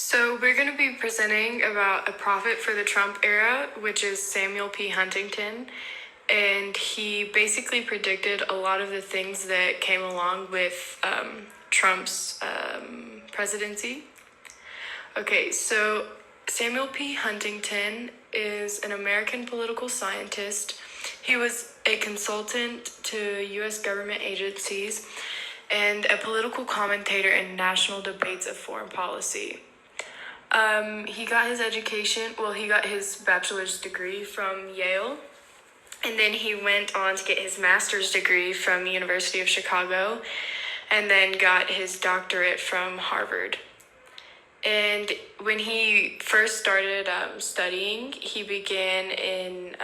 So we're going to be presenting about a prophet for the Trump era, which is Samuel P. Huntington. And he basically predicted a lot of the things that came along with Trump's presidency. Okay, so Samuel P. Huntington is an American political scientist. He was a consultant to U.S. government agencies and a political commentator in national debates of foreign policy. He got his bachelor's degree from Yale, and then he went on to get his master's degree from the University of Chicago, and then got his doctorate from Harvard. And when he first started studying, he began in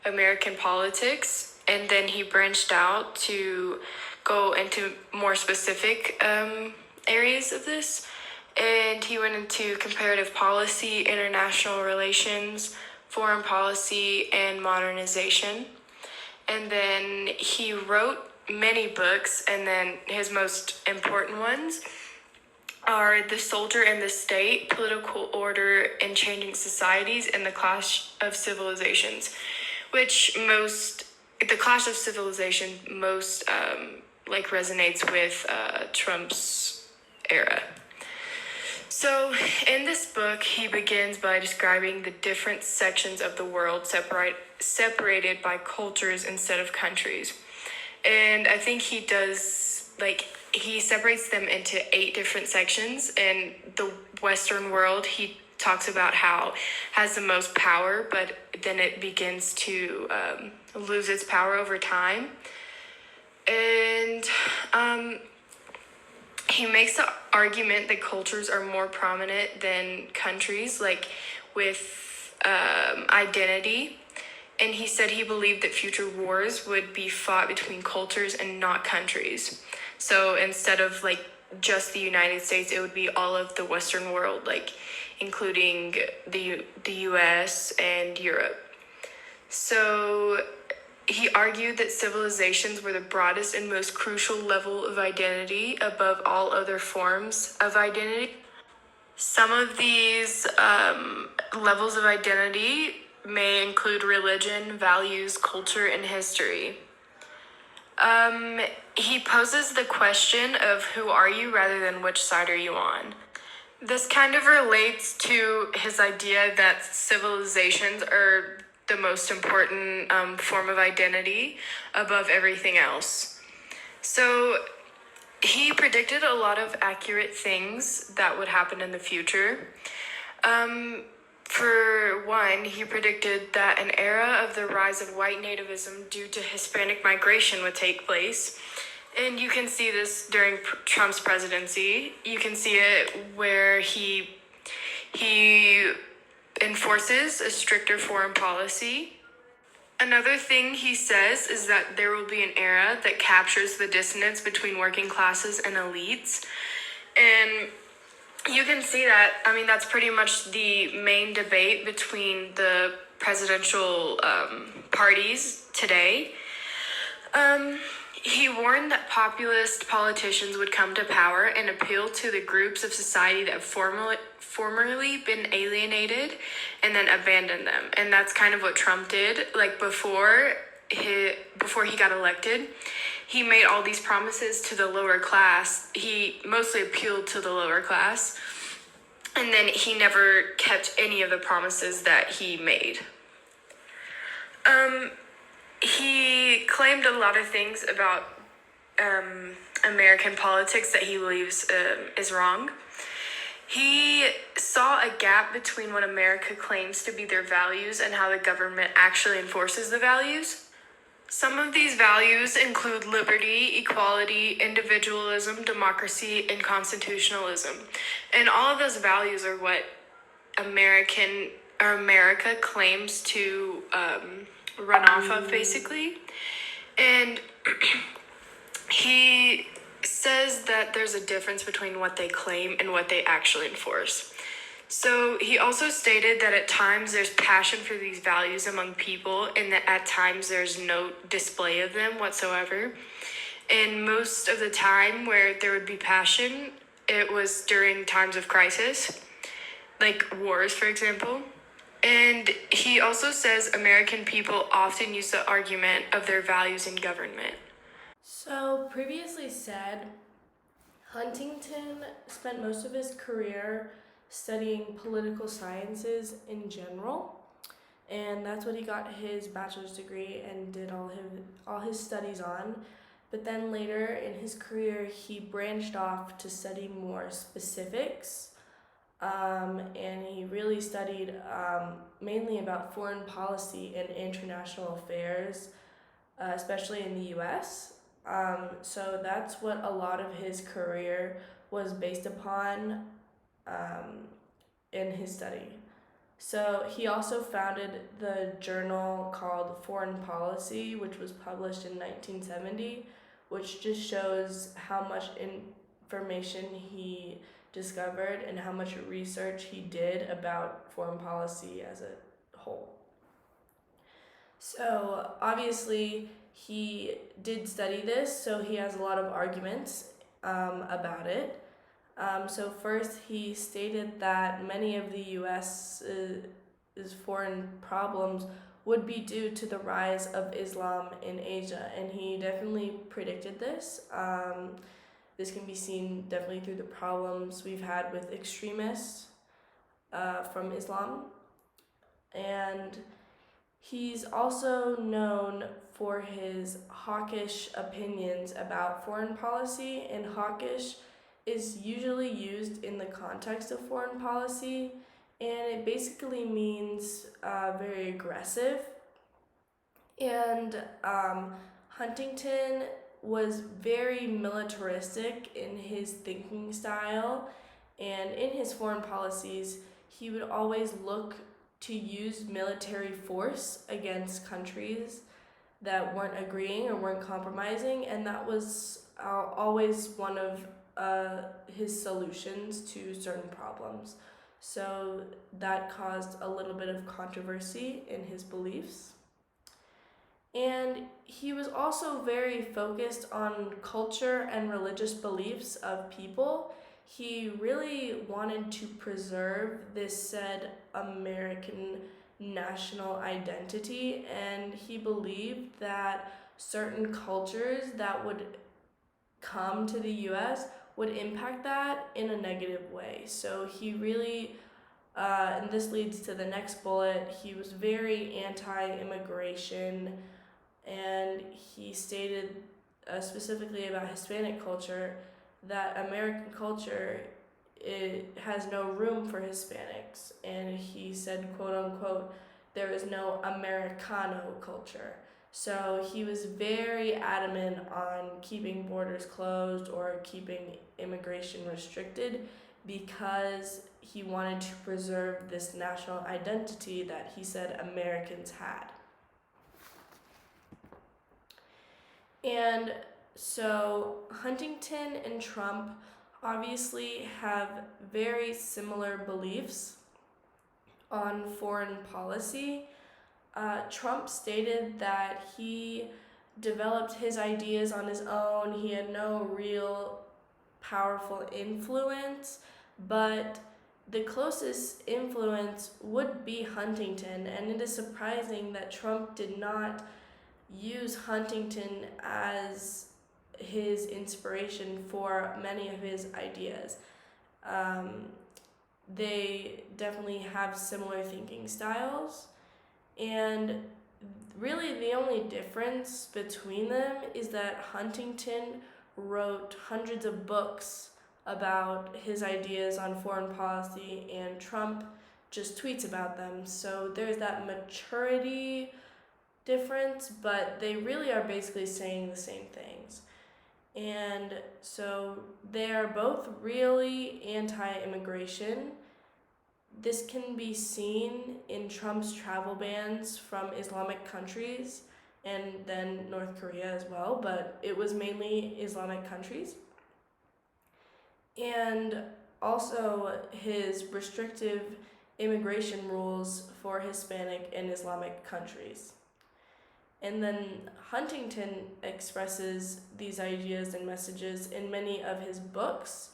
American politics, and then he branched out to go into more specific areas of this. And he went into comparative policy, international relations, foreign policy, and modernization. And then he wrote many books, and then his most important ones are The Soldier and the State, Political Order in Changing Societies, and The Clash of Civilizations, the Clash of Civilization most resonates with Trump's era. So in this book, he begins by describing the different sections of the world separated by cultures instead of countries. And I think he separates them into 8 different sections. And the Western world, he talks about how has the most power, but then it begins to lose its power over time. And he makes the argument that cultures are more prominent than countries, with identity. And he said he believed that future wars would be fought between cultures and not countries. So instead of just the United States, it would be all of the Western world, including the US and Europe. So he argued that civilizations were the broadest and most crucial level of identity above all other forms of identity. Some of these levels of identity may include religion, values, culture, and history. He poses the question of who are you rather than which side are you on. This kind of relates to his idea that civilizations are the most important form of identity above everything else. So he predicted a lot of accurate things that would happen in the future. For one, he predicted that an era of the rise of white nativism due to Hispanic migration would take place. And you can see this during Trump's presidency. You can see it where he enforces a stricter foreign policy. Another thing he says is that there will be an era that captures the dissonance between working classes and elites. And you can see that, that's pretty much the main debate between the presidential parties today. He warned that populist politicians would come to power and appeal to the groups of society that have formerly been alienated and then abandon them. And that's kind of what Trump did. Before he got elected, he made all these promises to the lower class. He mostly appealed to the lower class. And then he never kept any of the promises that he made. He claimed a lot of things about American politics that he believes is wrong. He saw a gap between what America claims to be their values and how the government actually enforces the values. Some of these values include liberty, equality, individualism, democracy, and constitutionalism. And all of those values are what America claims to run off of, basically. And he says that there's a difference between what they claim and what they actually enforce. So he also stated that at times there's passion for these values among people, and that at times there's no display of them whatsoever. And most of the time where there would be passion, it was during times of crisis, like wars, for example. And he also says American people often use the argument of their values in government. So, previously said, Huntington spent most of his career studying political sciences in general, and that's what he got his bachelor's degree and did all his studies on. But then later in his career, he branched off to study more specifics, and he really studied mainly about foreign policy and international affairs, especially in the U.S. So that's what a lot of his career was based upon um, in his study. So he also founded the journal called Foreign Policy, which was published in 1970, which just shows how much information he discovered and how much research he did about foreign policy as a whole. So obviously he did study this, so he has a lot of arguments about it. So first, he stated that many of the U.S.'s foreign problems would be due to the rise of Islam in Asia, and he definitely predicted this. This can be seen definitely through the problems we've had with extremists from Islam, and he's also known for his hawkish opinions about foreign policy, and hawkish is usually used in the context of foreign policy, and it basically means very aggressive. And Huntington was very militaristic in his thinking style, and in his foreign policies, he would always look to use military force against countries that weren't agreeing or weren't compromising, and that was always one of his solutions to certain problems. So that caused a little bit of controversy in his beliefs. And he was also very focused on culture and religious beliefs of people. He really wanted to preserve this said American national identity, and he believed that certain cultures that would come to the US would impact that in a negative way. So he really, and this leads to the next bullet, he was very anti immigration, and he stated specifically about Hispanic culture that American culture it has no room for Hispanics, and he said, quote unquote, there is no Americano culture. So he was very adamant on keeping borders closed or keeping immigration restricted because he wanted to preserve this national identity that he said Americans had. And so Huntington and Trump obviously have very similar beliefs on foreign policy. Trump stated that he developed his ideas on his own. He had no real powerful influence, but the closest influence would be Huntington, and it is surprising that Trump did not use Huntington as his inspiration for many of his ideas. They definitely have similar thinking styles, and really the only difference between them is that Huntington wrote hundreds of books about his ideas on foreign policy, and Trump just tweets about them. So there's that maturity difference, but they really are basically saying the same things. And so they are both really anti-immigration. This can be seen in Trump's travel bans from Islamic countries and then North Korea as well, but it was mainly Islamic countries. And also his restrictive immigration rules for Hispanic and Islamic countries. And then Huntington expresses these ideas and messages in many of his books,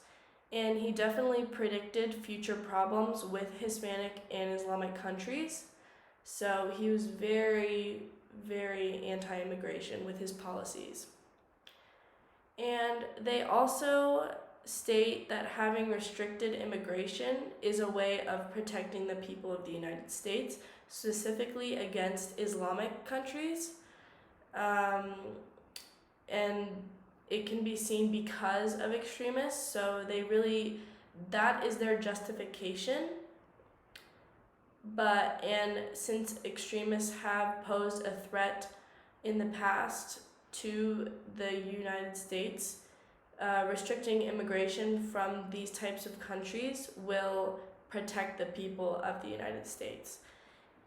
And he definitely predicted future problems with Hispanic and Islamic countries. So he was very, very anti immigration with his policies. And they also state that having restricted immigration is a way of protecting the people of the United States, specifically against Islamic countries. And it can be seen because of extremists, so that is their justification. And since extremists have posed a threat in the past to the United States, restricting immigration from these types of countries will protect the people of the United States.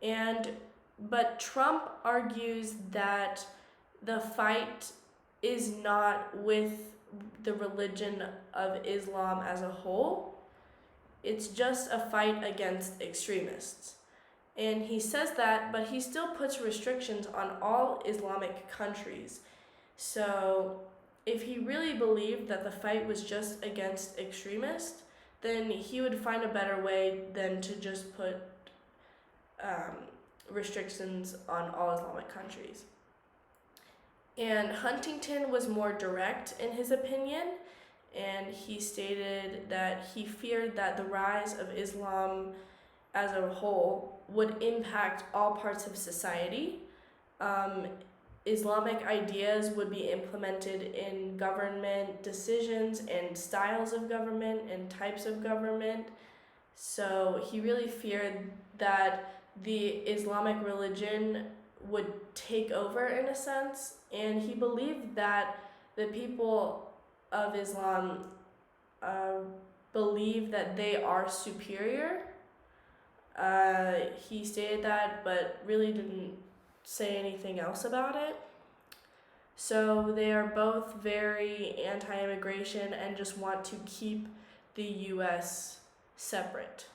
But Trump argues that the fight is not with the religion of Islam as a whole. It's just a fight against extremists. And he says that, but he still puts restrictions on all Islamic countries. So if he really believed that the fight was just against extremists, then he would find a better way than to just put restrictions on all Islamic countries. And Huntington was more direct in his opinion, and he stated that he feared that the rise of Islam as a whole would impact all parts of society. Islamic ideas would be implemented in government decisions and styles of government and types of government. So he really feared that the Islamic religion would take over in a sense, and he believed that the people of Islam believe that they are superior. He stated that, but really didn't say anything else about it. So they are both very anti-immigration and just want to keep the U.S. separate.